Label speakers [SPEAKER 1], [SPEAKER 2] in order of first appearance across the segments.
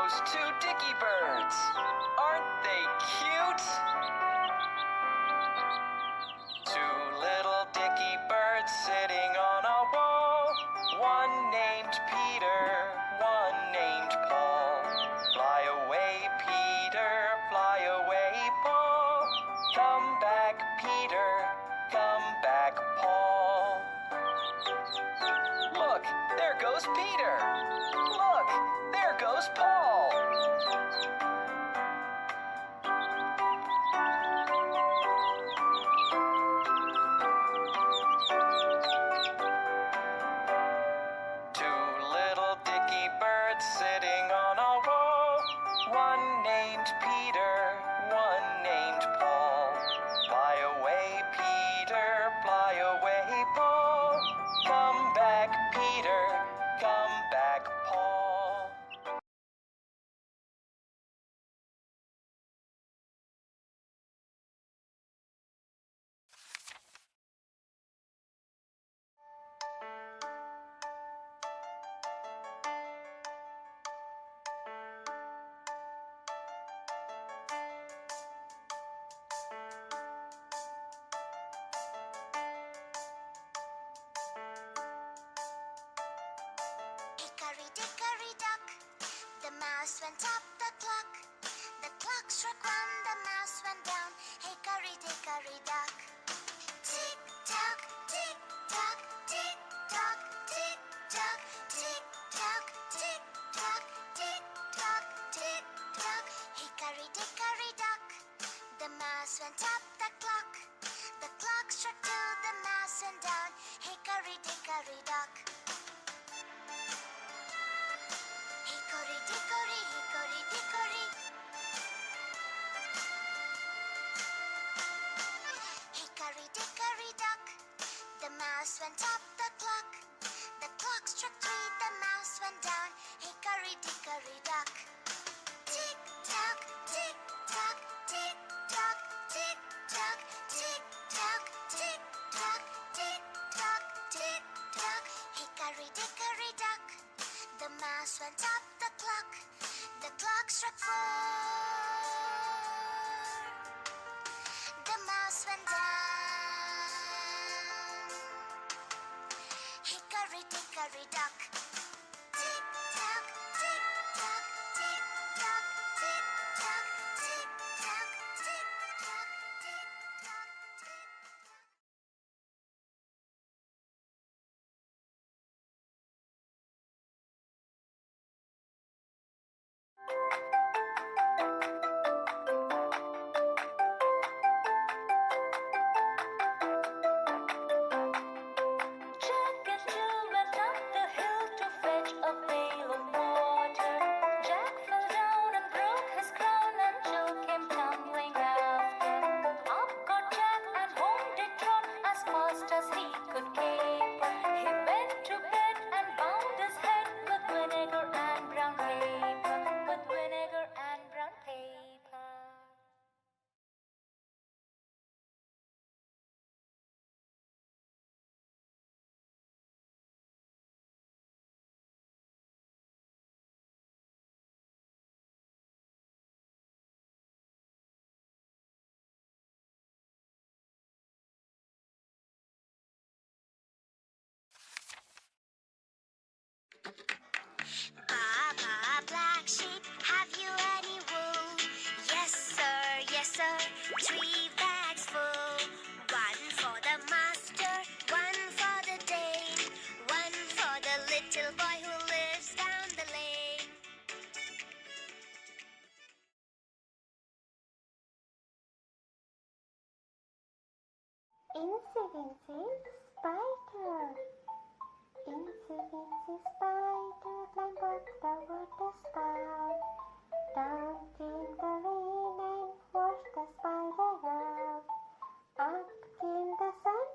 [SPEAKER 1] goes to Dicky Birds. Aren't they cute? Two little Dicky Birds sitting on a wall. One named Peter, one named Paul. Fly away, Peter, fly away, Paul. Come back, Peter, come back, Paul. Look, there goes Peter. Look, there goes Paul. Two little Dicky Birds sitting on a wall. One named Peter, one named Paul. Fly away, Peter, fly away, Paul. Come back, Peter, come back, Paul.
[SPEAKER 2] Hickory-dickory dock, the mouse went up the clock. The clock struck one, the mouse went down. Hickory-dickory dock. Tick-tock, tick-tock, tick-tock, tick-tock, tick-tock, tick-tock, tick-tock, tick-tock. Hickory-dickory dock, the mouse went up the clock. The clock struck two, the mouse went down. Hickory-dickory dock. Hickory-dickory, hickory-dickory. Hickory-dickory dock, the mouse went up the clock. The clock struck three, the mouse went down. Hickory-dickory dock. Tick-tock, tick-tock, tick-tock, tick-tock, tick-tock, tick-tock, tick-tock, tick-tock. Hickory-dickory dock, the mouse went up the clock. The clock struck four. The mouse went down. Hickory-dickory dock. Tick-tock, tick-tock, tick-tock, tick-tock, tick-tock, tick-tock, tick-tock, tick-tock.
[SPEAKER 3] Jack and Jill went up the hill to fetch a pail of water. Jack fell down and broke his crown, and Jill came tumbling after. Up got Jack and home did trot as fast as he could caper. He went to bed and bound his head with vinegar and brown paper. With vinegar and brown paper.
[SPEAKER 2] Baba, black sheep, have you any wool? Yes, sir, 3 bags full. One for the master, one for the dame, one for the little boy who lives down the lane.
[SPEAKER 4] Incy-wincy spider. Incy-wincy spider climbed up the water spout. Down came the rain and washed the spider out. Up came the sun,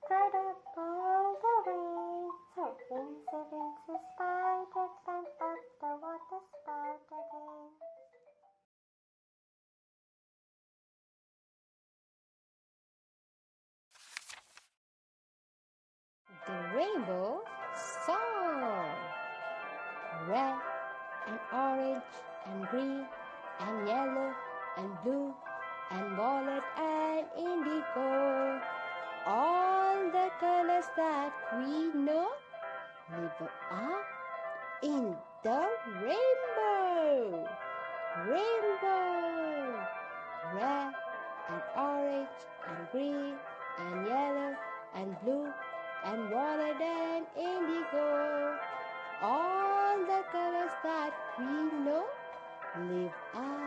[SPEAKER 4] dried up all the rain. So Incy-wincy spider climbed up the water spout again.
[SPEAKER 5] The rainbow song. Red,
[SPEAKER 4] and orange and green and yellow and blue and violet and indigo. All the colors that we know live up in the rainbow. Rainbow. Red and orange and green and yellow and blue and violet and indigo. All the colors that we know live up